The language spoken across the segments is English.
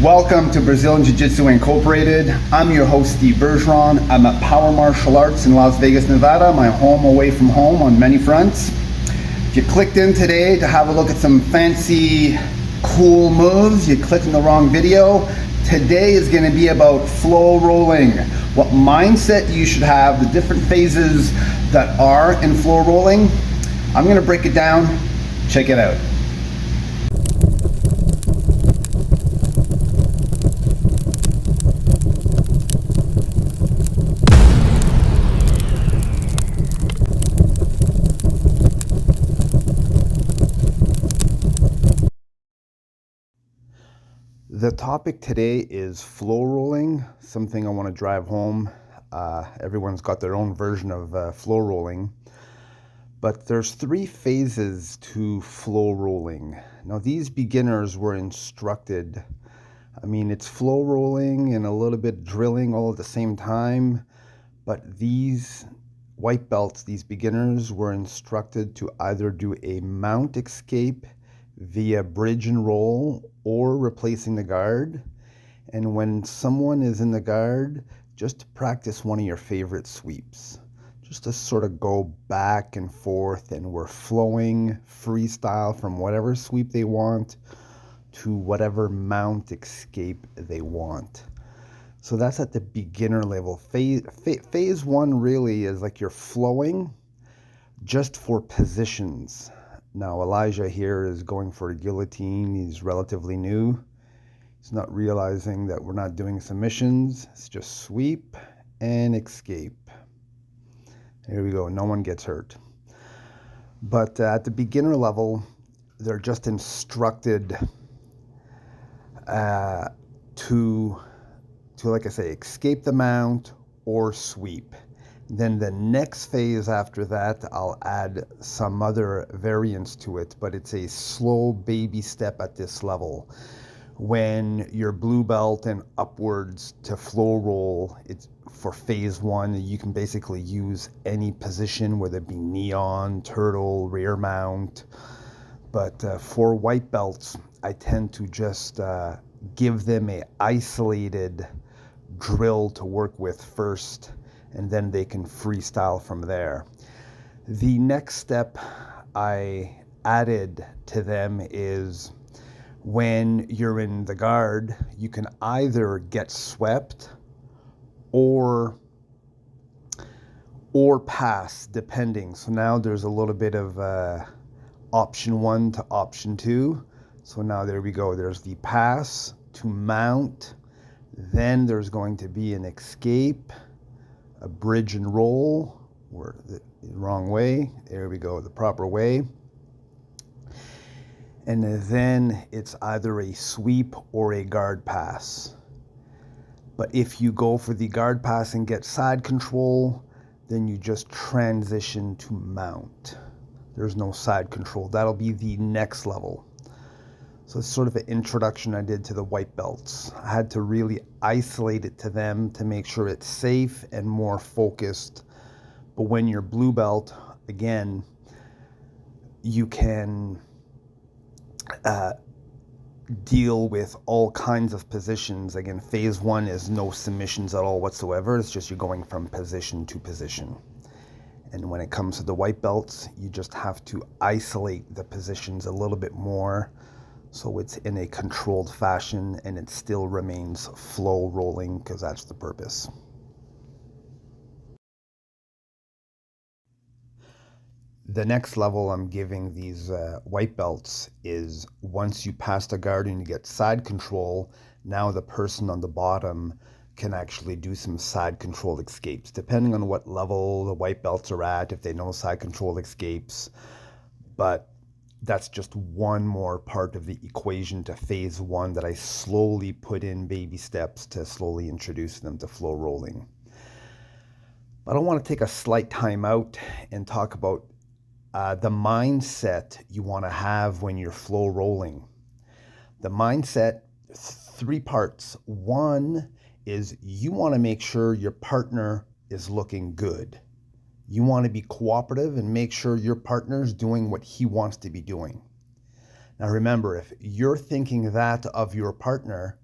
Welcome to Brazilian Jiu-Jitsu Incorporated. I'm your host, Steve Bergeron. I'm at Power Martial Arts in Las Vegas, Nevada, my home away from home on many fronts. If you clicked in today to have a look at some fancy, cool moves, you clicked in the wrong video. Today is going to be about flow rolling, what mindset you should have, the different phases that are in flow rolling. I'm going to break it down. Check it out. The topic today is flow rolling, something I want to drive home. Everyone's got their own version of flow rolling, but there's 3 phases to flow rolling. Now these beginners were instructed, it's flow rolling and a little bit drilling all at the same time, but these white belts, these beginners were instructed to either do a mount escape via bridge and roll or replacing the guard. And when someone is in the guard, just to practice one of your favorite sweeps, just to sort of go back and forth, and we're flowing freestyle from whatever sweep they want to whatever mount escape they want. So that's at the beginner level. Phase 1 really is like you're flowing just for positions. Now Elijah here is going for a guillotine. He's relatively new. He's not realizing that we're not doing submissions. It's just sweep and escape. There we go. No one gets hurt. But at the beginner level, they're just instructed to, like I say, escape the mount or sweep. Then the next phase after that, I'll add some other variants to it, but it's a slow baby step at this level. When you're blue belt and upwards to flow roll, it's for phase 1, you can basically use any position, whether it be neon, turtle, rear mount. But for white belts, I tend to just give them a isolated drill to work with first, and then they can freestyle from there. The next step I added to them is when you're in the guard, you can either get swept or pass, depending. So now there's a little bit of option 1 to option 2. So now there we go. There's the pass to mount. Then there's going to be an escape, a bridge and roll, or the wrong way. There we go, the proper way. And then it's either a sweep or a guard pass. But if you go for the guard pass and get side control, then you just transition to mount. There's no side control. That'll be the next level. So it's sort of an introduction I did to the white belts. I had to really isolate it to them to make sure it's safe and more focused. But when you're blue belt, again, you can deal with all kinds of positions. Again, phase 1 is no submissions at all whatsoever. It's just you're going from position to position. And when it comes to the white belts, you just have to isolate the positions a little bit more, so it's in a controlled fashion and it still remains flow rolling, because that's the purpose. The next level I'm giving these white belts is once you pass the guard and you get side control, now the person on the bottom can actually do some side control escapes, depending on what level the white belts are at, if they know side control escapes. But that's just one more part of the equation to phase 1 that I slowly put in baby steps to slowly introduce them to flow rolling. But I want to take a slight time out and talk about the mindset you want to have when you're flow rolling. The mindset, 3 parts. 1 is you want to make sure your partner is looking good. You want to be cooperative and make sure your partner's doing what he wants to be doing. Now remember, if you're thinking that of your partner,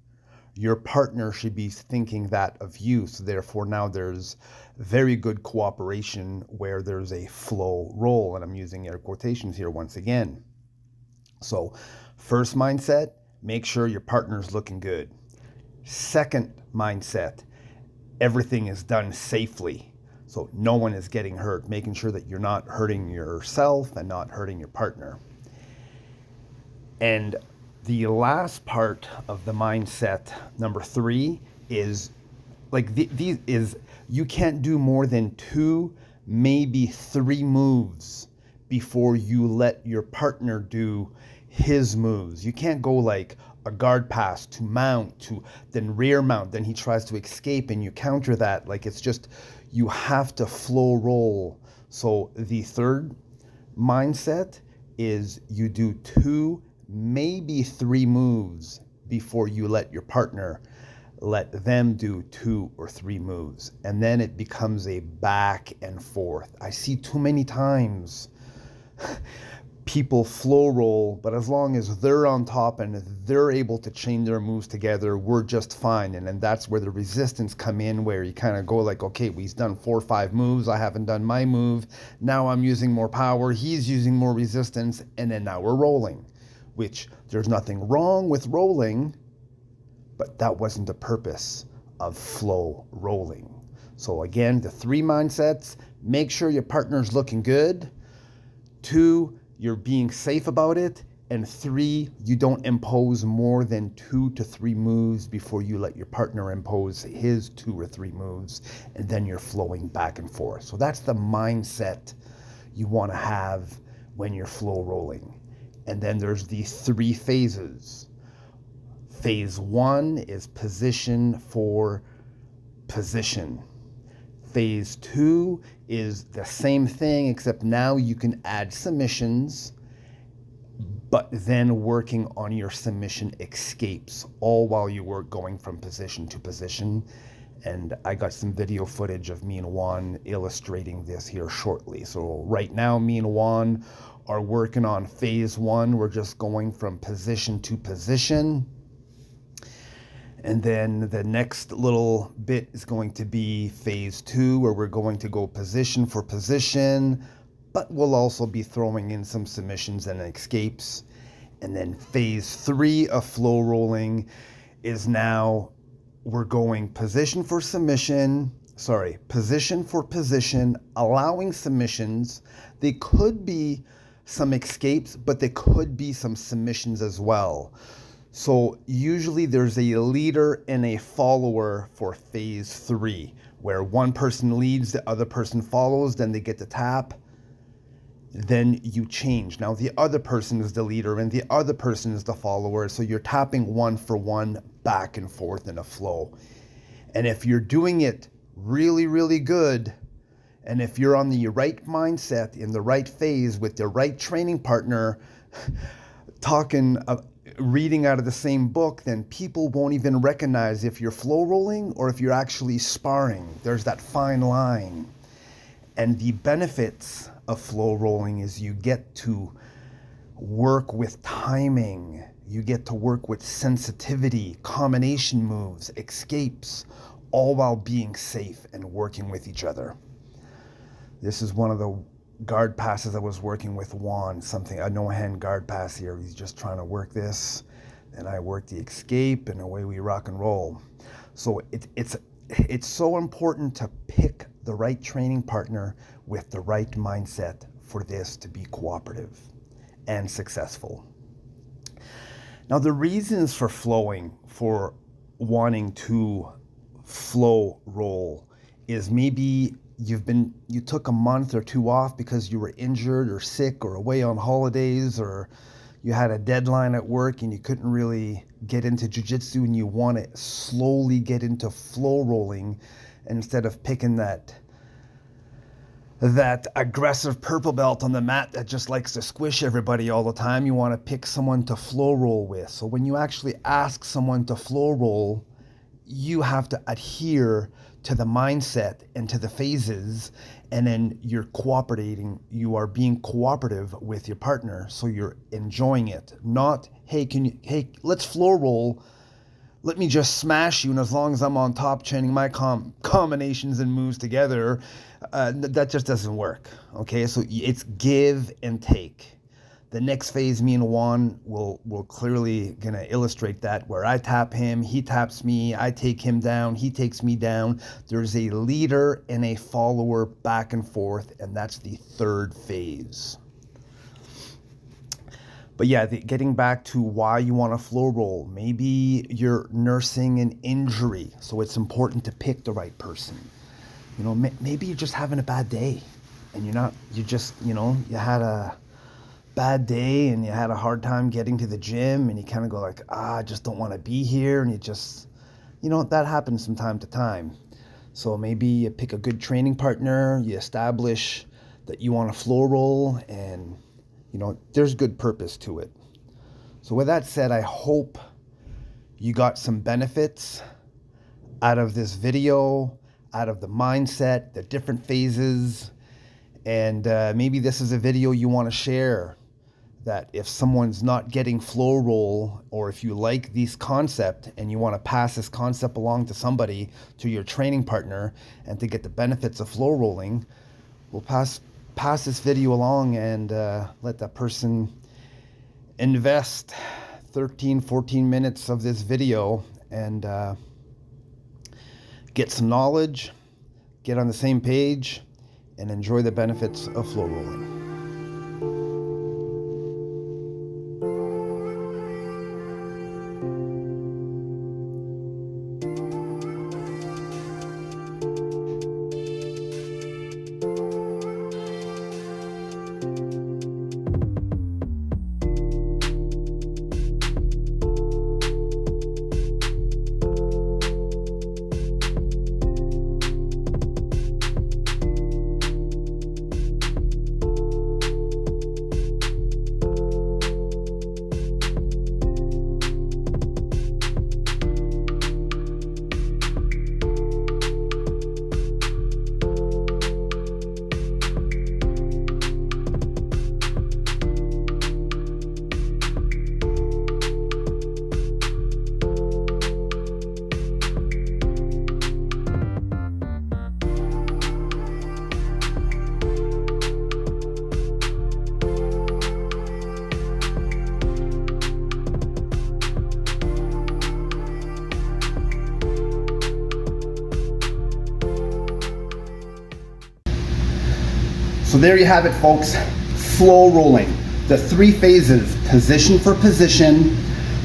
your partner should be thinking that of you. So therefore now there's very good cooperation where there's a flow roll, and I'm using air quotations here once again. So first mindset, make sure your partner's looking good. Second mindset, everything is done safely. So no one is getting hurt, making sure that you're not hurting yourself and not hurting your partner. And the last part of the mindset, number 3, is you can't do more than 2, maybe 3 moves before you let your partner do his moves. You can't go like a guard pass to mount to then rear mount, then he tries to escape and you counter that. Like, it's just, you have to flow roll. So the third mindset is you do 2, maybe 3 moves before you let your partner let them do 2 or 3 moves. And then it becomes a back and forth. I see too many times people flow roll, but as long as they're on top and they're able to chain their moves together, we're just fine. And then that's where the resistance come in, where you kind of go like, okay, we've done 4 or 5 moves, I haven't done my move, now I'm using more power, he's using more resistance, and then now we're rolling. Which, there's nothing wrong with rolling, but that wasn't the purpose of flow rolling. So again, the 3 mindsets: make sure your partner's looking good, 2, you're being safe about it, and 3, you don't impose more than 2 to 3 moves before you let your partner impose his 2 or 3 moves, and then you're flowing back and forth. So that's the mindset you want to have when you're flow rolling. And then there's these 3 phases. Phase 1 is position for position. Phase 2 is the same thing, except now you can add submissions, but then working on your submission escapes, all while you were going from position to position. And I got some video footage of me and Juan illustrating this here shortly. So right now, me and Juan are working on phase 1. We're just going from position to position. And then the next little bit is going to be phase 2, where we're going to go position for position, but we'll also be throwing in some submissions and escapes. And then phase 3 of flow rolling is now we're going position for position, allowing submissions. They could be some escapes, but they could be some submissions as well. So usually there's a leader and a follower for phase 3, where one person leads, the other person follows, then they get the tap, then you change. Now the other person is the leader and the other person is the follower, so you're tapping one for one back and forth in a flow. And if you're doing it really, really good, and if you're on the right mindset, in the right phase, with the right training partner, reading out of the same book, then people won't even recognize if you're flow rolling or if you're actually sparring. There's that fine line. And the benefits of flow rolling is you get to work with timing, you get to work with sensitivity, combination moves, escapes, all while being safe and working with each other. This is one of the guard passes I was working with Juan, a no-hand guard pass here. He's just trying to work this, and I work the escape, and away we rock and roll. So it's so important to pick the right training partner with the right mindset for this to be cooperative and successful. Now, the reasons for wanting to flow roll is maybe you took a month or 2 off because you were injured or sick or away on holidays, or you had a deadline at work and you couldn't really get into jiu-jitsu, and you want to slowly get into flow rolling instead of picking that aggressive purple belt on the mat that just likes to squish everybody all the time. You want to pick someone to flow roll with. So when you actually ask someone to flow roll, you have to adhere to the mindset and to the phases, and then you're cooperating. You are being cooperative with your partner, so you're enjoying it. Not, hey, let's flow roll. let me just smash you, and as long as I'm on top chaining my combinations and moves together, that just doesn't work. Okay, so it's give and take. The next phase, me and Juan will clearly gonna illustrate that, where I tap him, he taps me, I take him down, he takes me down. There's a leader and a follower back and forth, and that's the third phase. But yeah, getting back to why you want to flow roll. Maybe you're nursing an injury, so it's important to pick the right person. You know, maybe you're just having a bad day, and you had a bad day and you had a hard time getting to the gym, and you kind of go like, I just don't want to be here, and that happens from time to time. So maybe you pick a good training partner, you establish that you want to flow roll, and there's good purpose to it. So with that said, I hope you got some benefits out of this video, out of the mindset, the different phases, and maybe this is a video you want to share, that if someone's not getting flow roll, or if you like this concept and you want to pass this concept along to somebody, to your training partner, and to get the benefits of flow rolling, we'll pass this video along and let that person invest 13-14 minutes of this video and get some knowledge, get on the same page, and enjoy the benefits of flow rolling. So there you have it, folks. Flow rolling. The three phases: position for position,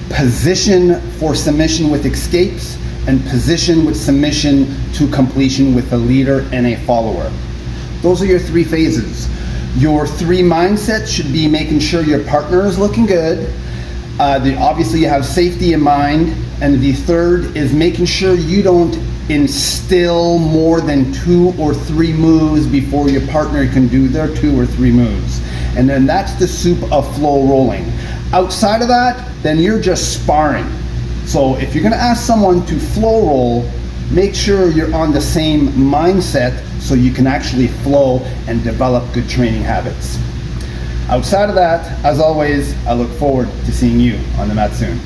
position for submission with escapes, and position with submission to completion with a leader and a follower. Those are your three phases. Your three mindsets should be making sure your partner is looking good. Obviously you have safety in mind. And the third is making sure you don't instill more than 2 or 3 moves before your partner can do their 2 or 3 moves. And then that's the soup of flow rolling. Outside of that, then you're just sparring. So if you're gonna ask someone to flow roll, make sure you're on the same mindset so you can actually flow and develop good training habits. Outside of that, as always, I look forward to seeing you on the mat soon.